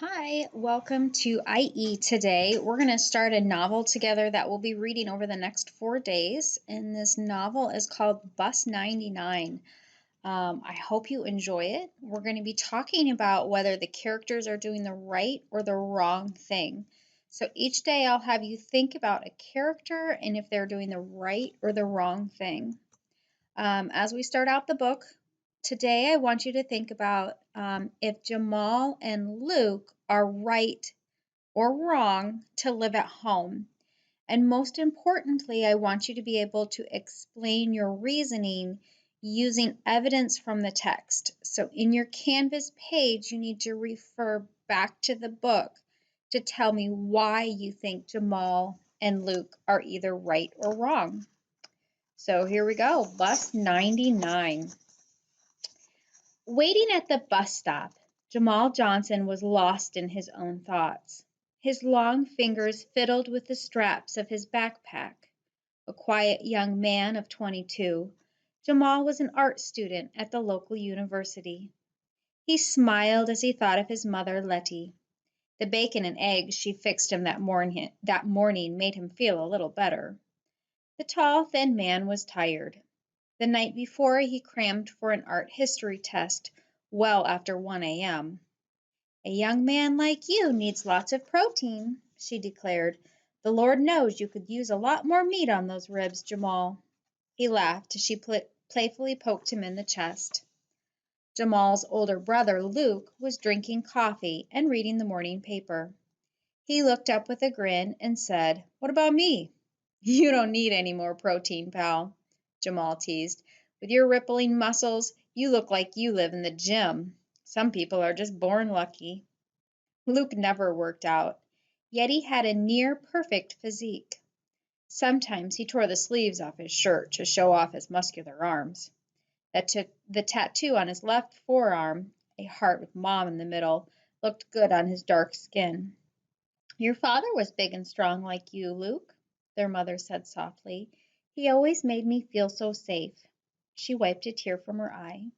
Hi, welcome to IE today. We're going to start a novel together that we'll be reading over the next 4 days. And this novel is called Bus 99. I hope you enjoy it. We're going to be talking about whether the characters are doing the right or the wrong thing. So each day I'll have you think about a character and if they're doing the right or the wrong thing. As we start out the book, today I want you to think about if Jamal and Luke are right or wrong to live at home. And most importantly, I want you to be able to explain your reasoning using evidence from the text. So in your Canvas page, you need to refer back to the book to tell me why you think Jamal and Luke are either right or wrong. So here we go, Bus 99. Waiting at the bus stop, Jamal Johnson was lost in his own thoughts. His long fingers fiddled with the straps of his backpack. A quiet young man of 22, Jamal was an art student at the local university. He smiled as he thought of his mother, Letty. The bacon and eggs she fixed him that morning made him feel a little better. The tall, thin man was tired. The night before, he crammed for an art history test well after 1 a.m. "A young man like you needs lots of protein," she declared. "The Lord knows you could use a lot more meat on those ribs, Jamal." He laughed as she playfully poked him in the chest. Jamal's older brother, Luke, was drinking coffee and reading the morning paper. He looked up with a grin and said, "What about me?" "You don't need any more protein, pal," Jamal teased. "With your rippling muscles, you look like you live in the gym. Some people are just born lucky." Luke never worked out, yet he had a near-perfect physique. Sometimes he tore the sleeves off his shirt to show off his muscular arms. The tattoo on his left forearm, a heart with Mom in the middle, looked good on his dark skin. "Your father was big and strong like you, Luke," their mother said softly. "He always made me feel so safe." She wiped a tear from her eye.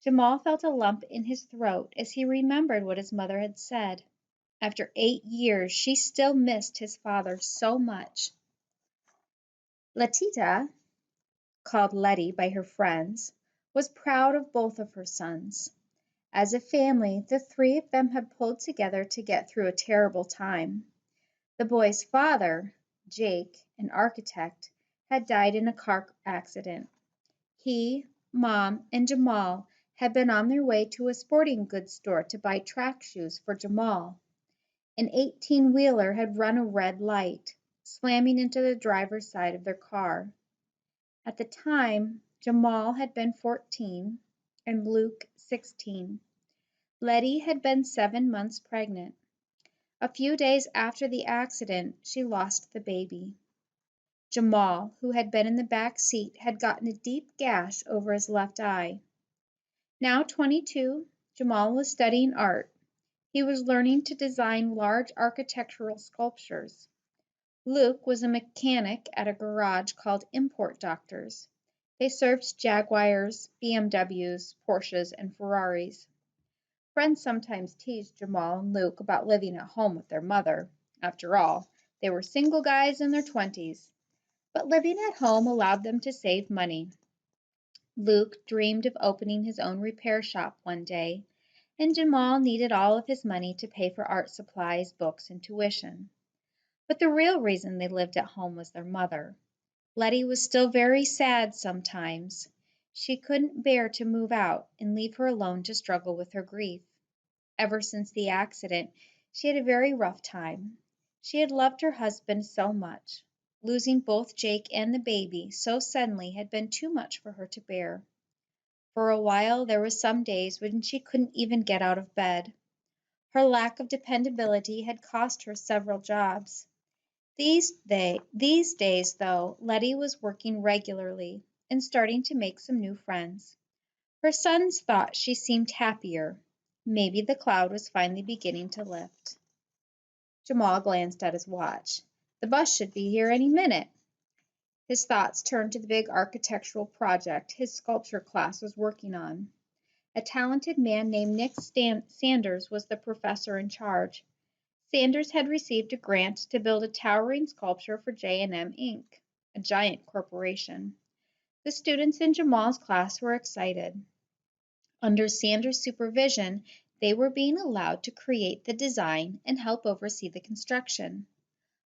Jamal felt a lump in his throat as he remembered what his mother had said. After 8 years, she still missed his father so much. Letita, called Letty by her friends, was proud of both of her sons. As a family, the three of them had pulled together to get through a terrible time. The boy's father, Jake, an architect, had died in a car accident. He, Mom, and Jamal had been on their way to a sporting goods store to buy track shoes for Jamal. An 18-wheeler had run a red light, slamming into the driver's side of their car. At the time, Jamal had been 14 and Luke 16. Letty had been 7 months pregnant. A few days after the accident, she lost the baby. Jamal, who had been in the back seat, had gotten a deep gash over his left eye. Now 22, Jamal was studying art. He was learning to design large architectural sculptures. Luke was a mechanic at a garage called Import Doctors. They served Jaguars, BMWs, Porsches, and Ferraris. Friends sometimes teased Jamal and Luke about living at home with their mother. After all, they were single guys in their 20s. But living at home allowed them to save money. Luke dreamed of opening his own repair shop one day, and Jamal needed all of his money to pay for art supplies, books, and tuition. But the real reason they lived at home was their mother. Letty was still very sad sometimes. She couldn't bear to move out and leave her alone to struggle with her grief. Ever since the accident, she had a very rough time. She had loved her husband so much. Losing both Jake and the baby so suddenly had been too much for her to bear. For a while there were some days when she couldn't even get out of bed. Her lack of dependability had cost her several jobs. These days, though, Letty was working regularly and starting to make some new friends. Her sons thought she seemed happier. Maybe the cloud was finally beginning to lift. Jamal glanced at his watch. The bus should be here any minute. His thoughts turned to the big architectural project his sculpture class was working on. A talented man named Nick Sanders was the professor in charge. Sanders had received a grant to build a towering sculpture for J&M Inc., a giant corporation. The students in Jamal's class were excited. Under Sanders' supervision, they were being allowed to create the design and help oversee the construction.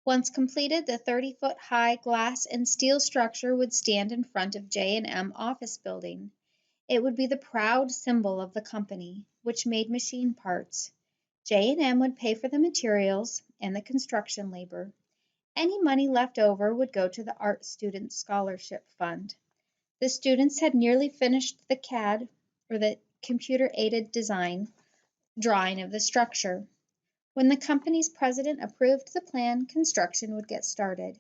Once completed, the 30-foot-high glass and steel structure would stand in front of J&M office building. It would be the proud symbol of the company, which made machine parts. J&M would pay for the materials and the construction labor. Any money left over would go to the Art Students Scholarship Fund. The students had nearly finished the CAD, or the computer-aided drawing of the structure. When the company's president approved the plan, construction would get started.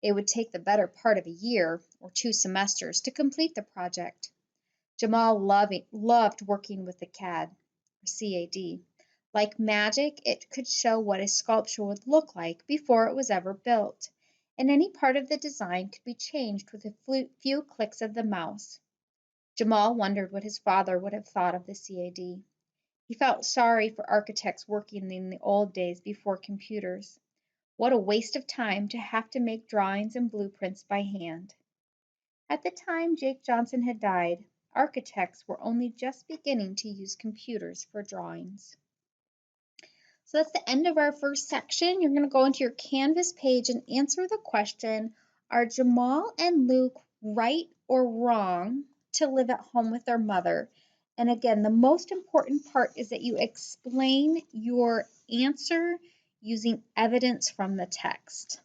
It would take the better part of a year or 2 semesters to complete the project. Jamal loved working with the CAD, or CAD. Like magic, it could show what a sculpture would look like before it was ever built, and any part of the design could be changed with a few clicks of the mouse. Jamal wondered what his father would have thought of the CAD. He felt sorry for architects working in the old days before computers. What a waste of time to have to make drawings and blueprints by hand. At the time Jake Johnson had died, architects were only just beginning to use computers for drawings. So that's the end of our first section. You're going to go into your Canvas page and answer the question, are Jamal and Luke right or wrong to live at home with their mother? And again, the most important part is that you explain your answer using evidence from the text.